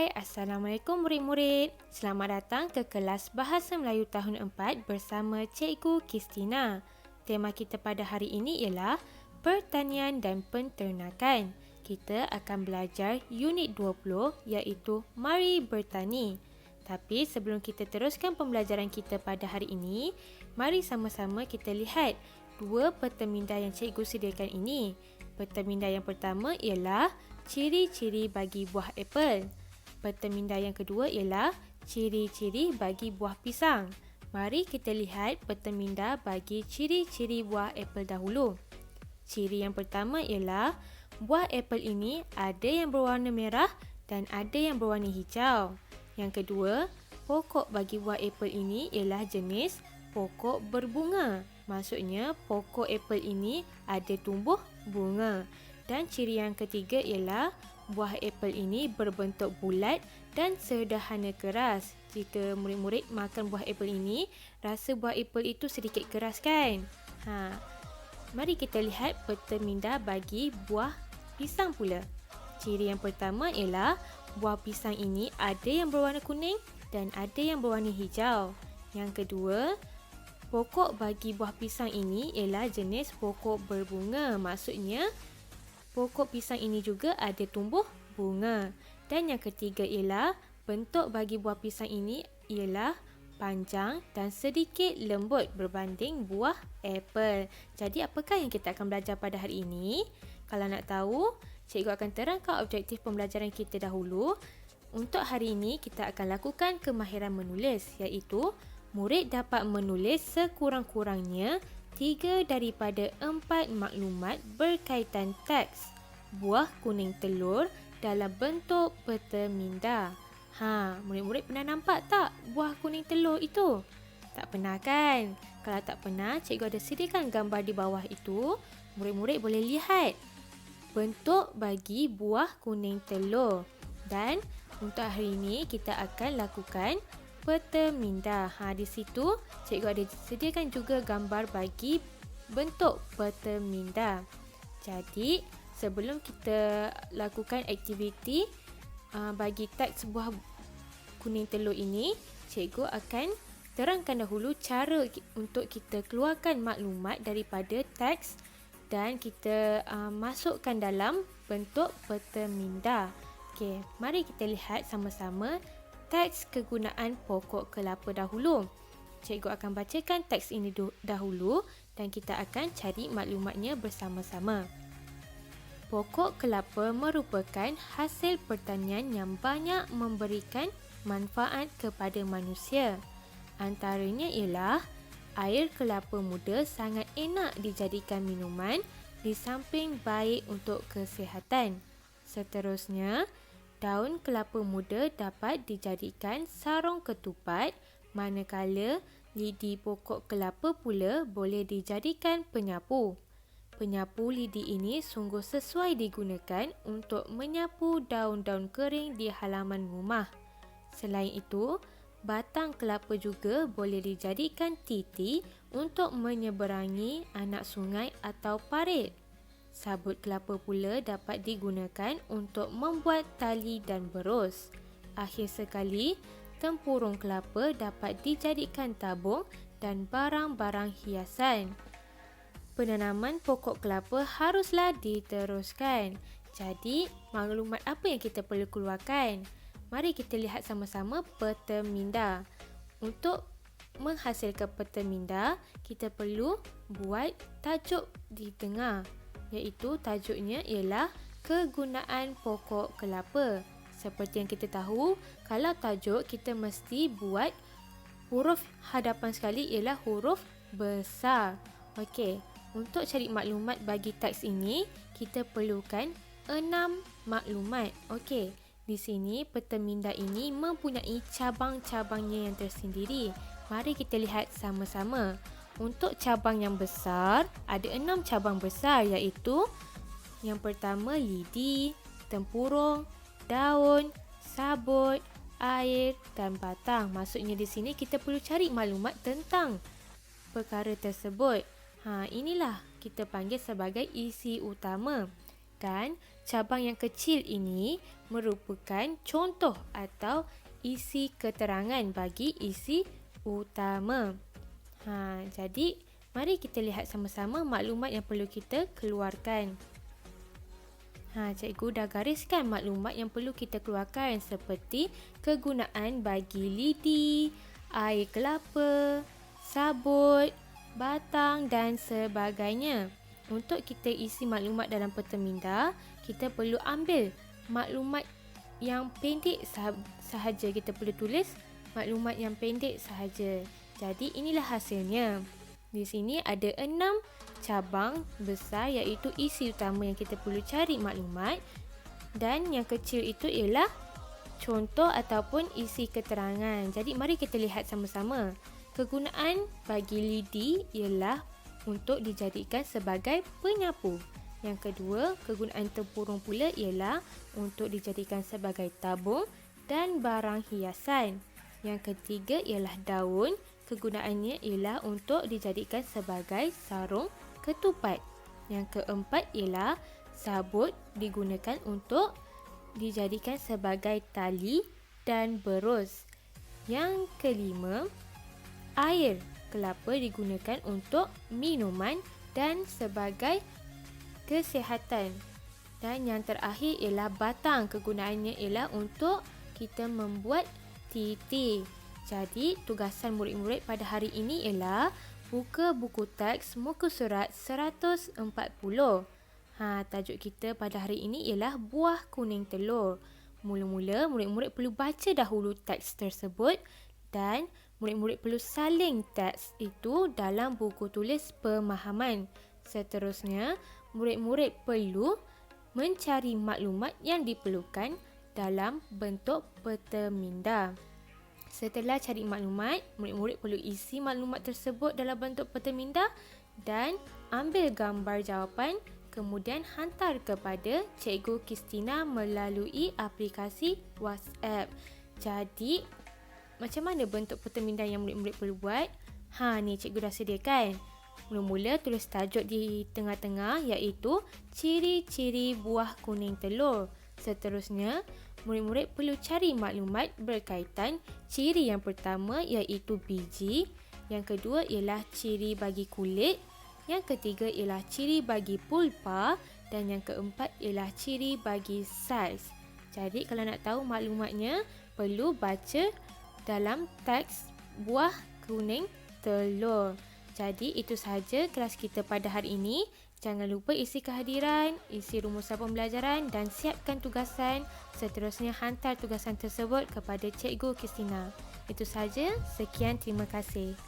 Hai, Assalamualaikum murid-murid. Selamat datang ke kelas Bahasa Melayu tahun 4 bersama Cikgu Kristina. Tema kita pada hari ini ialah pertanian dan penternakan. Kita akan belajar unit 20 iaitu Mari Bertani. Tapi sebelum kita teruskan pembelajaran kita pada hari ini, mari sama-sama kita lihat dua peta minda yang cikgu sediakan ini. Peta minda yang pertama ialah ciri-ciri bagi buah apel. Peta minda yang kedua ialah ciri-ciri bagi buah pisang. Mari kita lihat peta minda bagi ciri-ciri buah apel dahulu. Ciri yang pertama ialah buah apel ini ada yang berwarna merah dan ada yang berwarna hijau. Yang kedua, pokok bagi buah apel ini ialah jenis pokok berbunga. Maksudnya pokok apel ini ada tumbuh bunga. Dan ciri yang ketiga ialah buah apel ini berbentuk bulat dan sederhana keras. Jika murid-murid makan buah apel ini, rasa buah apel itu sedikit keras kan? Mari kita lihat peta minda bagi buah pisang pula. Ciri yang pertama ialah buah pisang ini ada yang berwarna kuning dan ada yang berwarna hijau. Yang kedua, pokok bagi buah pisang ini ialah jenis pokok berbunga. Maksudnya, pokok pisang ini juga ada tumbuh bunga. Dan yang ketiga ialah bentuk bagi buah pisang ini ialah panjang dan sedikit lembut berbanding buah apel. Jadi apakah yang kita akan belajar pada hari ini? Kalau nak tahu, cikgu akan terangkan objektif pembelajaran kita dahulu. Untuk hari ini kita akan lakukan kemahiran menulis, iaitu murid dapat menulis sekurang-kurangnya 3 daripada 4 maklumat berkaitan teks buah kuning telur dalam bentuk peta minda. Murid-murid pernah nampak tak buah kuning telur itu? Tak pernah kan? Kalau tak pernah, cikgu ada sediakan gambar di bawah itu. Murid-murid boleh lihat bentuk bagi buah kuning telur. Dan untuk hari ini kita akan lakukan peta minda. Di situ cikgu ada sediakan juga gambar bagi bentuk peta minda. Jadi sebelum kita lakukan aktiviti bagi teks buah kuning telur ini, cikgu akan terangkan dahulu cara untuk kita keluarkan maklumat daripada teks dan kita masukkan dalam bentuk peta minda. Okey, mari kita lihat sama-sama teks kegunaan pokok kelapa dahulu. Cikgu akan bacakan teks ini dahulu dan kita akan cari maklumatnya bersama-sama. Pokok kelapa merupakan hasil pertanian yang banyak memberikan manfaat kepada manusia. Antaranya ialah air kelapa muda sangat enak dijadikan minuman di samping baik untuk kesihatan. Seterusnya, daun kelapa muda dapat dijadikan sarung ketupat, manakala lidi pokok kelapa pula boleh dijadikan penyapu. Penyapu lidi ini sungguh sesuai digunakan untuk menyapu daun-daun kering di halaman rumah. Selain itu, batang kelapa juga boleh dijadikan titi untuk menyeberangi anak sungai atau parit. Sabut kelapa pula dapat digunakan untuk membuat tali dan berus. Akhir sekali, tempurung kelapa dapat dijadikan tabung dan barang-barang hiasan. Penanaman pokok kelapa haruslah diteruskan. Jadi, maklumat apa yang kita perlu keluarkan? Mari kita lihat sama-sama peta minda. Untuk menghasilkan peta minda, kita perlu buat tajuk di tengah. Iaitu tajuknya ialah kegunaan pokok kelapa. Seperti yang kita tahu, kalau tajuk kita mesti buat huruf hadapan sekali ialah huruf besar. Okey, untuk cari maklumat bagi teks ini, kita perlukan 6 maklumat. Okey, di sini peta minda ini mempunyai cabang-cabangnya yang tersendiri. Mari kita lihat sama-sama. Untuk cabang yang besar, ada 6 cabang besar iaitu yang pertama lidi, tempurung, daun, sabut, air dan batang. Maksudnya di sini kita perlu cari maklumat tentang perkara tersebut. Inilah kita panggil sebagai isi utama. Dan cabang yang kecil ini merupakan contoh atau isi keterangan bagi isi utama. Jadi, mari kita lihat sama-sama maklumat yang perlu kita keluarkan. Cikgu dah gariskan maklumat yang perlu kita keluarkan seperti kegunaan bagi lidi, air kelapa, sabut, batang dan sebagainya. Untuk kita isi maklumat dalam peta minda, kita perlu ambil maklumat yang pendek sahaja. Kita perlu tulis maklumat yang pendek sahaja. Jadi inilah hasilnya. Di sini ada 6 cabang besar iaitu isi utama yang kita perlu cari maklumat, dan yang kecil itu ialah contoh ataupun isi keterangan. Jadi mari kita lihat sama-sama. Kegunaan bagi lidi ialah untuk dijadikan sebagai penyapu. Yang kedua, kegunaan tempurung pula ialah untuk dijadikan sebagai tabung dan barang hiasan. Yang ketiga ialah daun. Kegunaannya ialah untuk dijadikan sebagai sarung ketupat. Yang keempat ialah sabut digunakan untuk dijadikan sebagai tali dan berus. Yang kelima, air kelapa digunakan untuk minuman dan sebagai kesihatan. Dan yang terakhir ialah batang. Kegunaannya ialah untuk kita membuat titik. Jadi, tugasan murid-murid pada hari ini ialah buka buku teks muka surat 140. Tajuk kita pada hari ini ialah buah kuning telur. Mula-mula, murid-murid perlu baca dahulu teks tersebut dan murid-murid perlu salin teks itu dalam buku tulis pemahaman. Seterusnya, murid-murid perlu mencari maklumat yang diperlukan dalam bentuk peta minda. Setelah cari maklumat, murid-murid perlu isi maklumat tersebut dalam bentuk peta minda dan ambil gambar jawapan, kemudian hantar kepada Cikgu Kristina melalui aplikasi WhatsApp. Jadi, macam mana bentuk peta minda yang murid-murid perlu buat? Ni cikgu dah sediakan. Mula-mula tulis tajuk di tengah-tengah iaitu ciri-ciri buah kuning telur. Seterusnya, murid-murid perlu cari maklumat berkaitan ciri yang pertama iaitu biji, yang kedua ialah ciri bagi kulit, yang ketiga ialah ciri bagi pulpa dan yang keempat ialah ciri bagi saiz. Jadi kalau nak tahu maklumatnya, perlu baca dalam teks buah kuning telur. Jadi itu sahaja kelas kita pada hari ini. Jangan lupa isi kehadiran, isi rumusan pembelajaran dan siapkan tugasan. Seterusnya hantar tugasan tersebut kepada Cikgu Kristina. Itu sahaja. Sekian, terima kasih.